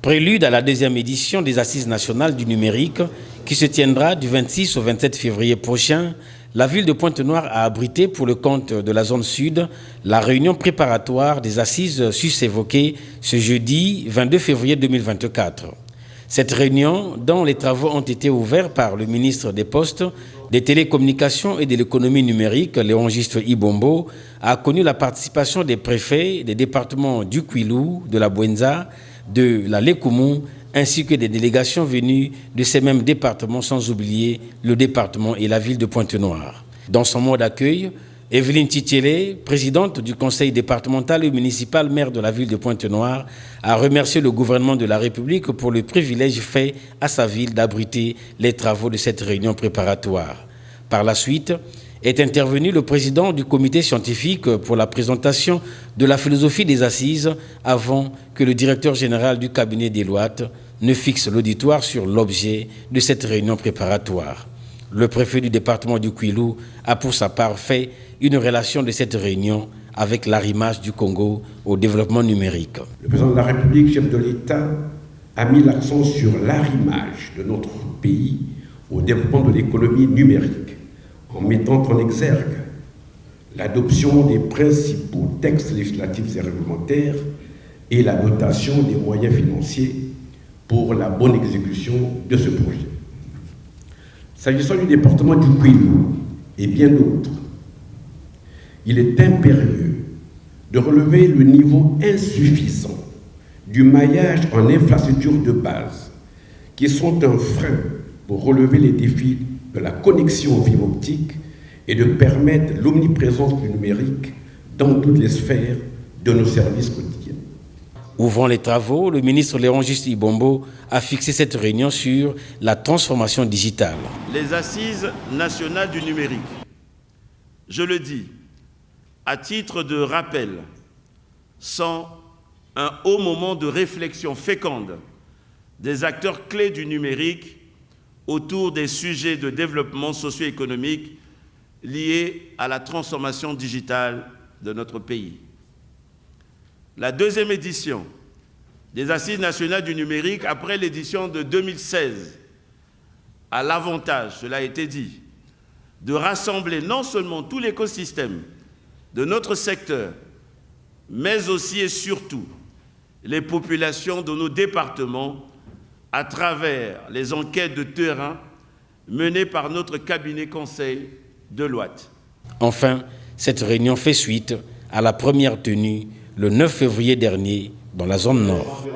Prélude à la deuxième édition des Assises nationales du numérique qui se tiendra du 26 au 27 février prochain, la ville de Pointe-Noire a abrité pour le compte de la zone sud la réunion préparatoire des assises sus-évoquées ce jeudi 22 février 2024. Cette réunion, dont les travaux ont été ouverts par le ministre des Postes, des Télécommunications et de l'Économie numérique, Léon Juste Ibombo, a connu la participation des préfets des départements du Kwilu, de la Bouenza, de la Lékoumou, ainsi que des délégations venues de ces mêmes départements, sans oublier le département et la ville de Pointe-Noire. Dans son mot d'accueil, Evelyne Titiélé, présidente du conseil départemental et municipal maire de la ville de Pointe-Noire, a remercié le gouvernement de la République pour le privilège fait à sa ville d'abriter les travaux de cette réunion préparatoire. Par la suite, est intervenu le président du comité scientifique pour la présentation de la philosophie des assises avant que le directeur général du cabinet des lois ne fixe l'auditoire sur l'objet de cette réunion préparatoire. Le préfet du département du Kwilu a pour sa part fait une relation de cette réunion avec l'arrimage du Congo au développement numérique. Le président de la République, chef de l'État, a mis l'accent sur l'arrimage de notre pays au développement de l'économie numérique, en mettant en exergue l'adoption des principaux textes législatifs et réglementaires et la dotation des moyens financiers pour la bonne exécution de ce projet. S'agissant du département du Kwilu et bien d'autres, il est impérieux de relever le niveau insuffisant du maillage en infrastructures de base qui sont un frein pour relever les défis de la connexion en fibre optique et de permettre l'omniprésence du numérique dans toutes les sphères de nos services quotidiens. Ouvrant les travaux, le ministre Léon Juste Ibombo a fixé cette réunion sur la transformation digitale. Les assises nationales du numérique, je le dis, à titre de rappel, sont un haut moment de réflexion féconde des acteurs clés du numérique autour des sujets de développement socio-économique liés à la transformation digitale de notre pays. La deuxième édition des Assises nationales du numérique, après l'édition de 2016, a l'avantage, cela a été dit, de rassembler non seulement tout l'écosystème de notre secteur, mais aussi et surtout les populations de nos départements à travers les enquêtes de terrain menées par notre cabinet conseil de l'Ouest. Enfin, cette réunion fait suite à la première tenue le 9 février dernier dans la zone nord.